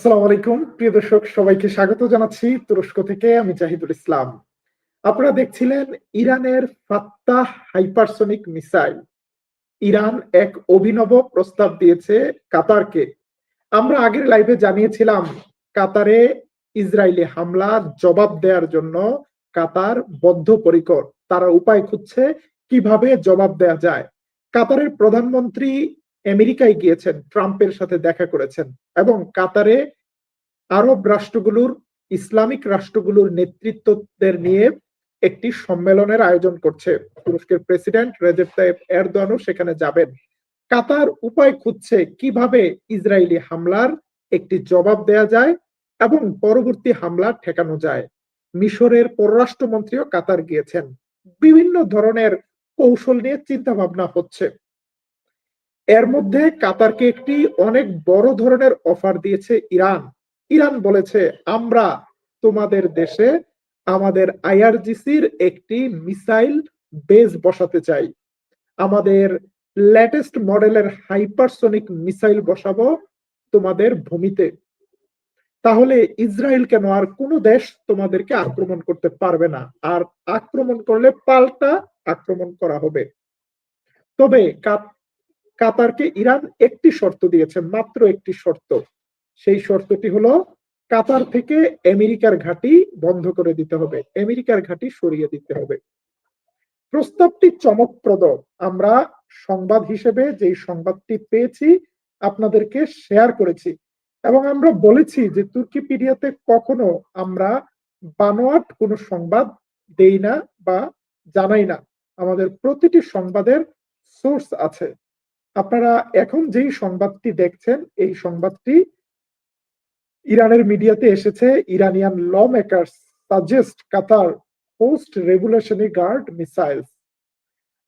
আসসালামু আলাইকুম প্রিয় দর্শক, সবাইকে স্বাগত জানাচ্ছি তুরস্ক থেকে। আমি জাহিদুল ইসলাম। আপনারা দেখছিলেন ইরানের ফাত্তাহ হাইপারসনিক মিসাইল। ইরান এক অভিনব প্রস্তাব দিয়েছে কাতারকে। আমরা আগের লাইভে জানিয়েছিলাম কাতারে ইসরায়েলি হামলা জবাব দেওয়ার জন্য কাতার বদ্ধপরিকর। তারা উপায় খুঁজছে কিভাবে জবাব দেওয়া যায়। কাতারের প্রধানমন্ত্রী আমেরিকায় গিয়েছেন, ট্রাম্পের সাথে দেখা করেছেন এবং কাতারে আরব রাষ্ট্রগুলোর, ইসলামিক রাষ্ট্রগুলোর নেতৃত্বদের নিয়ে একটি সম্মেলনের আয়োজন করছে। তুরস্কের প্রেসিডেন্ট রেজেপ তাইয়েপ এরদোয়ানও সেখানে যাবেন। কাতার উপায় খুঁজছে কিভাবে ইসরায়েলি হামলার একটি জবাব দেয়া যায় এবং পরবর্তী হামলা ঠেকানো যায়। মিশরের পররাষ্ট্রমন্ত্রীও কাতার গিয়েছেন। বিভিন্ন ধরনের কৌশল নিয়ে চিন্তা ভাবনা হচ্ছে। এর মধ্যে কাতারকে একটি অনেক বড় ধরনের অফার দিয়েছে ইরান। ইরান বলেছে, আমরা তোমাদের দেশে আমাদের আইআরজিসির একটি মিসাইল বেস বসাতে চাই। আমাদের লেটেস্ট মডেলের হাইপারসনিক মিসাইল বসাবো তোমাদের ভূমিতে। তাহলে ইসরায়েল কেন, আর কোনো দেশ তোমাদেরকে আক্রমণ করতে পারবে না। আর আক্রমণ করলে পাল্টা আক্রমণ করা হবে। তবে কাতারকে ইরান একটি শর্ত দিয়েছে, মাত্র একটি শর্ত। সেই শর্তটি হলো কাতার থেকে আমেরিকার ঘাঁটি বন্ধ করে দিতে হবে, আমেরিকার ঘাঁটি সরিয়ে দিতে হবে। প্রস্তাবটি চমকপ্রদ। আমরা সংবাদ হিসেবে যেই সংবাদটি পেয়েছি আপনাদেরকে শেয়ার করেছি এবং আমরা বলেছি যে তুর্কিপিডিয়াতে কখনো আমরা বানোয়াট কোনো সংবাদ দেই না বা জানাই না। আমাদের প্রতিটি সংবাদের সোর্স আছে। আপনারা এখন যেই সংবাদটি দেখছেন, এই সংবাদটি ইরানের মিডিয়াতে এসেছে। ইরানিয়ান ল মেকার্স সাজেস্ট কাতার পোস্ট রেভুলেশনারি গার্ড মিসাইলস।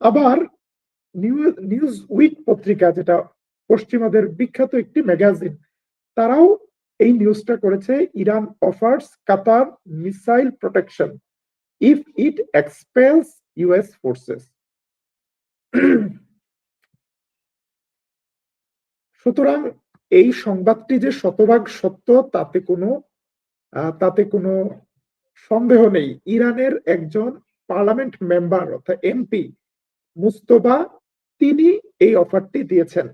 আবার নিউজ উইক পত্রিকা, যেটা পশ্চিমাদের বিখ্যাত একটি ম্যাগাজিন, তারাও এই নিউজটা করেছে। Iran offers Qatar missile protection if it expels US forces. সুতরাং এই সংবাদটি যে শতভাগ সত্য তাতে কোনো সন্দেহ নেই। ইরানের একজন পার্লামেন্ট মেম্বার অর্থাৎ এমপি মুস্তফা, তিনি এই অফারটি দিয়েছেন।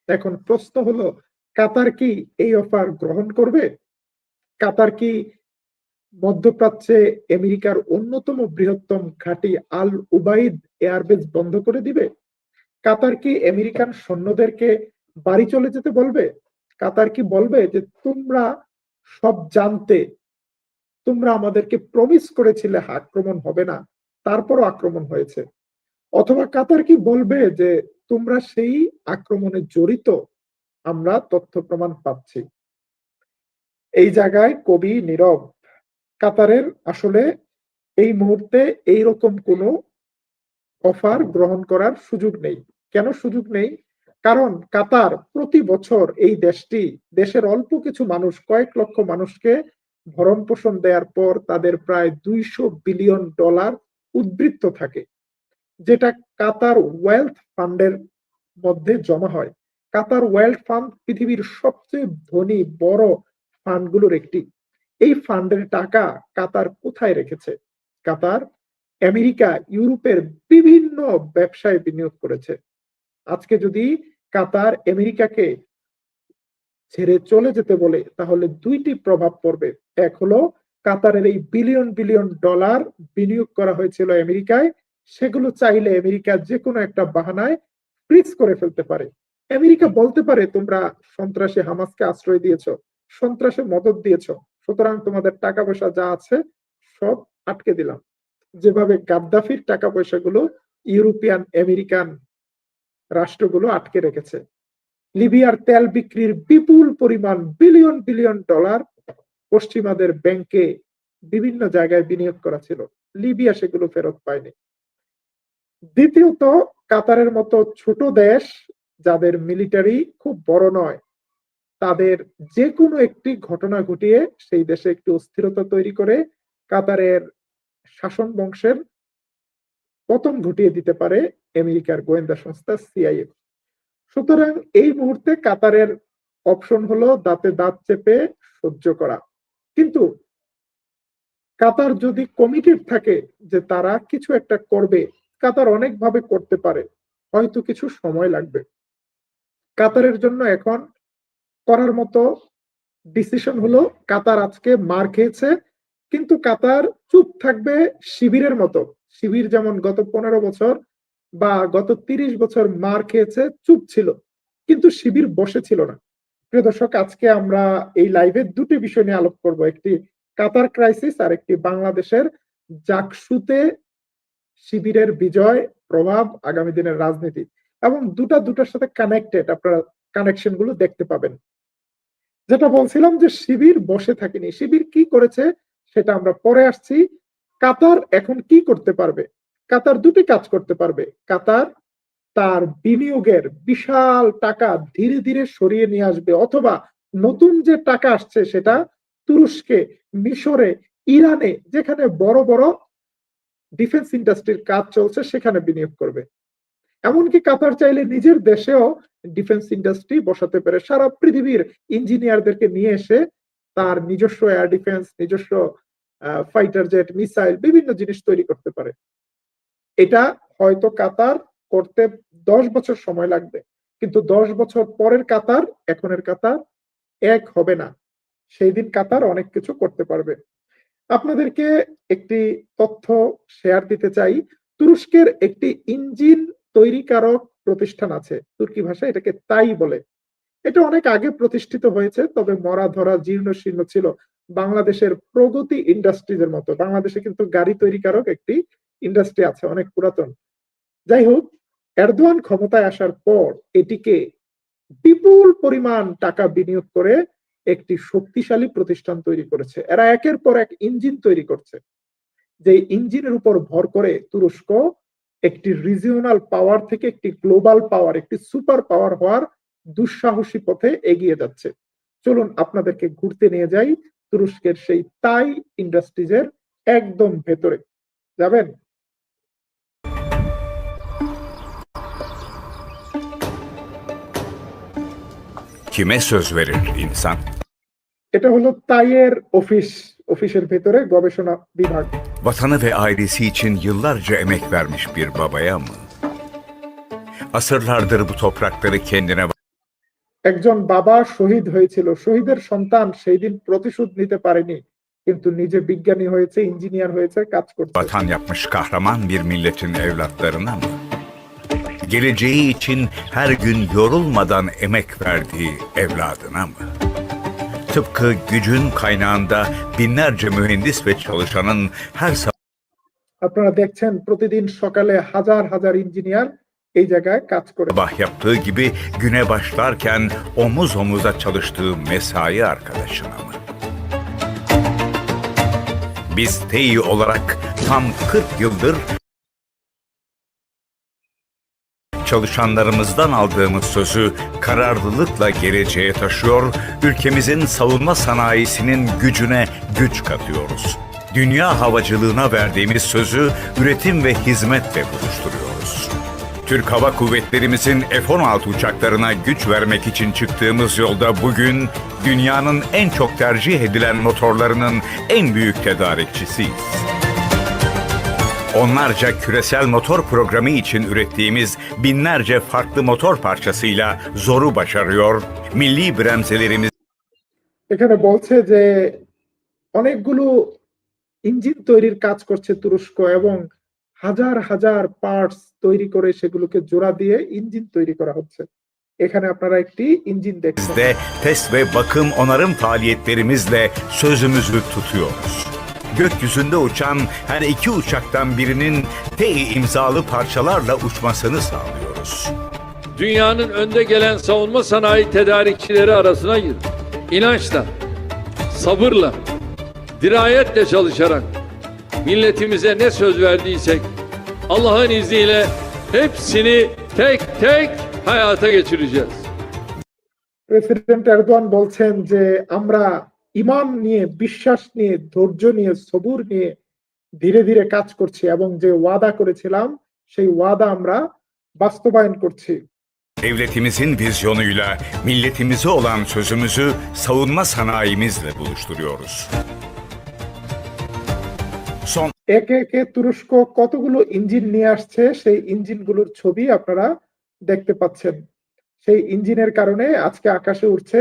এখন প্রশ্ন হলো, কাতার কি এই অফার গ্রহণ করবে? কাতার কি মধ্যপ্রাচ্যে আমেরিকার অন্যতম বৃহত্তম ঘাঁটি আল উবাইদ এয়ারবেস বন্ধ করে দিবে? কাতার কি আমেরিকান সৈন্যদেরকে বাড়ি চলে যেতে বলবে? কাতার কি বলবে যে তোমরা সব জানতে, তোমরা আমাদেরকে প্রমিস করেছিলে আক্রমণ হবে না, তারপরও আক্রমণ হয়েছে? অথবা কাতার কি বলবে যে তোমরা সেই আক্রমণে জড়িত, আমরা তথ্য প্রমাণ পাচ্ছি? এই জায়গায় কবি নীরব। কাতারের আসলে এই মুহূর্তে এইরকম কোনো অফার গ্রহণ করার সুযোগ নেই। কেন সুযোগ নেই? কারণ কাতার প্রতি বছর এই দেশের অল্প কিছু মানুষ, কয়েক লক্ষ মানুষকে ভরণ পোষণ দেওয়ার পর তাদের প্রায় $200 বিলিয়ন উদ্বৃত্ত থাকে, যেটা কাতার ওয়েলথ ফান্ডের মধ্যে জমা হয়। কাতার ওয়েলথ ফান্ড পৃথিবীর সবচেয়ে ধনী বড় ফান্ডগুলোর একটি। এই ফান্ডের টাকা কাতার কোথায় রেখেছে? কাতার আমেরিকা, ইউরোপের বিভিন্ন ব্যবসায় বিনিয়োগ করেছে। আজকে যদি কাতার আমেরিকাকে ছেড়ে চলে যেতে বলে, তাহলে দুইটি প্রভাব পড়বে। এক হলো, কাতারের এই বিলিয়ন বিলিয়ন ডলার বিনিয়োগ করা হয়েছিল আমেরিকায়, সেগুলো চাইলে আমেরিকা যে কোনো একটা বাহানায় ফ্রিজ করে ফেলতে পারে। আমেরিকা বলতে পারে, তোমরা সন্ত্রাসী হামাসকে আশ্রয় দিয়েছ, সন্ত্রাসে মদত দিয়েছ, সুতরাং তোমাদের টাকা পয়সা যা আছে সব আটকে দিলাম। যেভাবে গাদ্দাফির টাকা পয়সাগুলো ইউরোপিয়ান আমেরিকান রাষ্ট্রগুলো আটকে রেখেছে। লিবিয়ার তেল বিক্রির বিপুল পরিমাণ বিলিয়ন বিলিয়ন ডলার পশ্চিমাদের ব্যাংকে বিভিন্ন জায়গায় বিনিয়োগ করা ছিল, লিবিয়া সেগুলো ফেরত পায়নি। দ্বিতীয়ত, কাতারের মতো ছোট দেশ, যাদের মিলিটারি খুব বড় নয়, তাদের যে কোনো একটি ঘটনা ঘটিয়ে সেই দেশে একটি অস্থিরতা তৈরি করে কাতারের শাসন বংশের পতন ঘটিয়ে দিতে পারে আমেরিকার গোয়েন্দা সংস্থা সিআইএ। সুতরাং এই মুহূর্তে কাতারের অপশন হলো দাঁতে দাঁত চেপে সহ্য করা। কিন্তু কাতার যদি কমিটেড থাকে যে তারা কিছু একটা করবে, কাতার অনেকভাবে করতে পারে, হয়তো কিছু সময় লাগবে। কাতারের জন্য এখন করার মতো ডিসিশন হলো, কাতার আজকে মার খেয়েছে, কিন্তু কাতার চুপ থাকবে শিবিরের মতো। শিবির যেমন গত 15 বছর বা গত 30 বছর মার খেয়েছে, চুপ ছিল, কিন্তু শিবির বসেছিল না। প্রিয় দর্শক, আজকে আমরা এই লাইভে দুটি বিষয় নিয়ে আলোপ করব, একটি কাতার ক্রাইসিস আর একটি বাংলাদেশের জাকসুতে শিবিরের বিজয়, প্রভাব, আগামী দিনের রাজনীতি, এবং দুটার সাথে কানেক্টেড, আপনারা কানেকশন গুলো দেখতে পাবেন। যেটা বলছিলাম যে শিবির বসে থাকেনি, শিবির কি করেছে সেটা আমরা পরে আসছি। কাতার এখন কি করতে পারবে? কাতার দুটি কাজ করতে পারবে। কাতার তার বিনিয়োগের বিশাল টাকা ধীরে ধীরে সরিয়ে নিয়ে আসবে, অথবা নতুন যে টাকা আসছে সেটা তুরস্কে, মিশরে, ইরানে, যেখানে বড় বড় ডিফেন্স ইন্ডাস্ট্রির কাজ চলছে সেখানে বিনিয়োগ করবে। এমনকি কাতার চাইলে নিজের দেশেও ডিফেন্স ইন্ডাস্ট্রি বসাতে পারে, সারা পৃথিবীর ইঞ্জিনিয়ারদেরকে নিয়ে এসে তার নিজস্ব এয়ার ডিফেন্স, নিজস্ব ফাইটার জেট, মিসাইল, বিভিন্ন জিনিস তৈরি করতে পারে। এটা হয়তো কাতার করতে 10 বছর সময় লাগবে, কিন্তু 10 বছর পরের কাতার এখনের কাতার এক হবে না। সেই দিন কাতার অনেক কিছু করতে পারবে। আপনাদেরকে একটি তথ্য শেয়ার দিতে চাই। তুরস্কের একটি ইঞ্জিন তৈরিকারক প্রতিষ্ঠান আছে, তুর্কি ভাষায় এটাকে তাই বলে। এটা অনেক আগে প্রতিষ্ঠিত হয়েছে, তবে মরা ধরা জীর্ণ শীর্ণ ছিল, বাংলাদেশের প্রগতি ইন্ডাস্ট্রিজের মতো। বাংলাদেশে কিন্তু গাড়ি তৈরিকারক একটি ইন্ডাস্ট্রি আছে, অনেক পুরাতন। যাই হোক, এরদোয়ান ক্ষমতায় আসার পর এটিকে বিপুল পরিমাণ টাকা বিনিয়োগ করে একটি শক্তিশালী প্রতিষ্ঠান তৈরি করেছে। এরা একের পর এক ইঞ্জিন তৈরি করছে, যে ইঞ্জিনের উপর ভর করে তুরস্ক একটি রিজিওনাল পাওয়ার থেকে একটি গ্লোবাল পাওয়ার, একটি সুপার পাওয়ার হওয়ার দুঃসাহসী পথে এগিয়ে যাচ্ছে। চলুন আপনাদেরকে ঘুরতে নিয়ে যাই তুরস্কের সেই তাই ইন্ডাস্ট্রিজের একদম ভেতরে। যাবেন? Kime söz verir insan? এটা হলো তাইয়ের অফিসের ভেতরে গবেষণা বিভাগ। Vatanı ve ailesi için yıllarca emek vermiş bir babaya mı? Asırlardır bu toprakları kendine একজন বাবা শহীদ হয়েছিল, শহীদের সন্তান সেই দিন প্রতিশোধ নিতে পারেনি, কিন্তু নিজে বিজ্ঞানী হয়েছে, ইঞ্জিনিয়ার হয়েছে, কাজ করছে। vatan yapmış kahraman bir milletin evlatlarına mı? Geleceği için her gün yorulmadan emek verdiği evladına mı? Tıpkı gücün kaynağında binlerce mühendis ve çalışanın her আপনারা দেখছেন প্রতিদিন সকালে হাজার হাজার ইঞ্জিনিয়ার এই জায়গায় কাজ করে। sabah yaptığı gibi güne başlarken omuz omuza çalıştığı mesai arkadaşına mı? Biz TEİ olarak tam 40 yıldır çalışanlarımızdan aldığımız sözü kararlılıkla geleceğe taşıyor, ülkemizin savunma sanayisinin gücüne güç katıyoruz. Dünya havacılığına verdiğimiz sözü üretim ve hizmetle buluşturuyoruz. Türk Hava Kuvvetlerimizin F-16 uçaklarına güç vermek için çıktığımız yolda bugün dünyanın en çok tercih edilen motorlarının en büyük tedarikçisiyiz. Onlarca küresel motor programı için ürettiğimiz binlerce farklı motor parçasıyla zoru başarıyor, milli bremzelerimiz এখানে বলছে যে অনেকগুলো engine তৈরির কাজ করছে তুরস্ক, এবং হাজার হাজার পার্টস তৈরি করে সেগুলোকে জোড়া দিয়ে ইঞ্জিন তৈরি করা হচ্ছে। এখানে আপনারা একটি ইঞ্জিন দেখছেন। de test ve bakım onarım faaliyetlerimizle sözümüzü tutuyoruz. Gökyüzünde uçan her iki uçaktan birinin TEİ imzalı parçalarla uçmasını sağlıyoruz. Dünyanın önde gelen savunma sanayi tedarikçileri arasına girdi. İnançla, sabırla, dirayetle çalışarak milletimize ne söz verdiysek Allah'ın izniyle hepsini tek tek hayata geçireceğiz. President Erdogan বলছেন যে আমরা ইমান নিয়ে, বিশ্বাস নিয়ে, ধৈর্য নিয়ে, সবুর নিয়ে ধীরে ধীরে কাজ করছি, এবং যে ওয়াদা করেছিলাম সেই ওয়াদা আমরা বাস্তবায়ন করছি। Devletimizin vizyonuyla milletimize olan sözümüzü savunma sanayimizle buluşturuyoruz. Son একে একে তুরস্ক কতগুলো ইঞ্জিন নিয়ে আসছে সেই ইঞ্জিনগুলোর ছবি আপনারা দেখতে পাচ্ছেন। সেই ইঞ্জিনের কারণে আজকে আকাশে উঠছে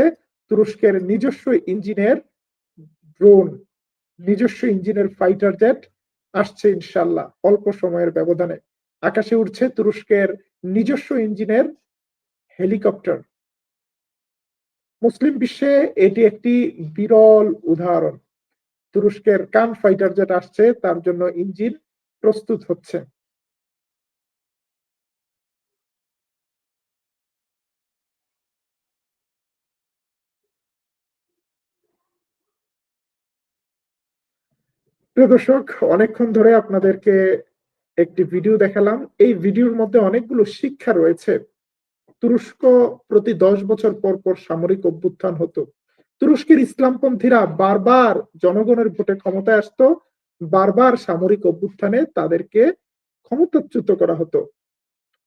তুরস্কের নিজস্ব ইঞ্জিনের ড্রোন, নিজস্ব ইঞ্জিনের ফাইটার জেট আসছে ইনশাল্লাহ অল্প সময়ের ব্যবধানে। আকাশে উঠছে তুরস্কের নিজস্ব ইঞ্জিনের হেলিকপ্টার। মুসলিম বিশ্বে এটি একটি বিরল উদাহরণ। তুরস্কের কান ফাইটার জেট আসছে, তার জন্য ইঞ্জিন প্রস্তুত হচ্ছে। প্রিয় দর্শক, অনেকক্ষণ ধরে আপনাদেরকে একটি ভিডিও দেখালাম। এই ভিডিওর মধ্যে অনেকগুলো শিক্ষা রয়েছে। তুরস্ক প্রতি 10 বছর পর পর সামরিক অভ্যুত্থান হতো। তুরস্কের ইসলামপন্থীরা বারবার জনগণের ভোটে ক্ষমতায় আসতো, বারবার সামরিক অভ্যুত্থানে তাদেরকে ক্ষমতাচ্যুত করা হতো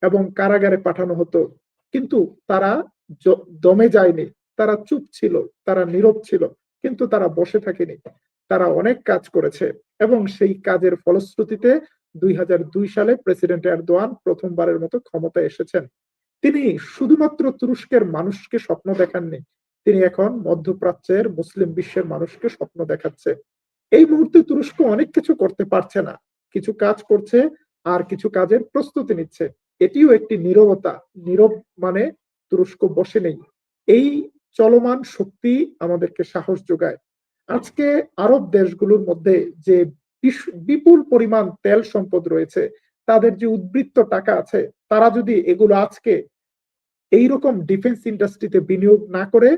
এবং কারাগারে পাঠানো হতো। কিন্তু তারা দমে যায়নি, তারা চুপ ছিল, তারা নীরব ছিল, কিন্তু তারা বসে থাকেনি। তারা অনেক কাজ করেছে এবং সেই কাজের ফলশ্রুতিতে 2002 সালে প্রেসিডেন্ট এরদোয়ান প্রথমবারের মতো ক্ষমতায় এসেছেন। তিনি শুধুমাত্র তুরস্কের মানুষকে স্বপ্ন দেখাননি, তিনি এখন মধ্যপ্রাচ্যের মুসলিম বিশ্বের মানুষকে স্বপ্ন দেখাচ্ছে। এই মুহূর্তে তুরস্ক অনেক কিছু করতে পারছে না, কিছু কাজ করছে আর কিছু কাজের প্রস্তুতি নিচ্ছে। এটিও একটি নীরবতা। নীরব মানে তুরস্ক বসে নেই। এই চলমান শক্তি আমাদেরকে সাহস যোগায়। আজকে আরব দেশগুলোর মধ্যে যে বিপুল পরিমাণ তেল সম্পদ রয়েছে, তাদের যে উদ্বৃত্ত টাকা আছে, তারা যদি এগুলো আজকে এইরকম ডিফেন্স ইন্ডাস্ট্রিতে বিনিয়োগ না করে,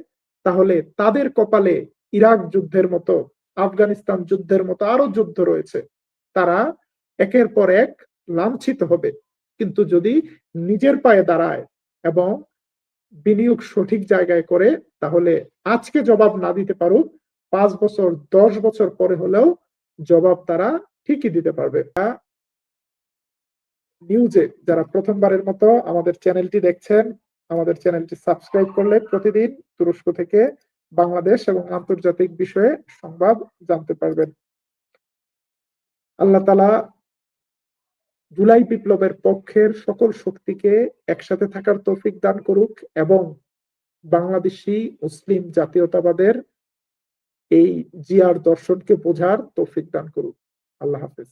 তাহলে তাদের কপালে ইরাক যুদ্ধের মতো, আফগানিস্তান যুদ্ধের মতো আরো যুদ্ধ রয়েছে, তারা একের পর এক লাঞ্ছিত হবে। কিন্তু যদি নিজের পায়ে দাঁড়ায় এবং বিনিয়োগ সঠিক জায়গায় করে, তাহলে আজকে জবাব না দিতে পারুক, 5 বছর 10 বছর পরে হলেও জবাব তারা ঠিকই দিতে পারবে। নিউজে যারা প্রথমবারের মতো আমাদের চ্যানেলটি দেখছেন, আমাদের চ্যানেলটি সাবস্ক্রাইব করলে প্রতিদিন তুরস্ক থেকে বাংলাদেশ এবং আন্তর্জাতিক বিষয়ে সংবাদ জানতে পারবেন। আল্লাহ তাআলা জুলাই বিপ্লবের পক্ষের সকল শক্তিকে একসাথে থাকার তৌফিক দান করুক এবং বাংলাদেশি মুসলিম জাতীয়তাবাদের এই জিয়ার দর্শনকে বোঝার তৌফিক দান করুক। আল্লাহ হাফেজ।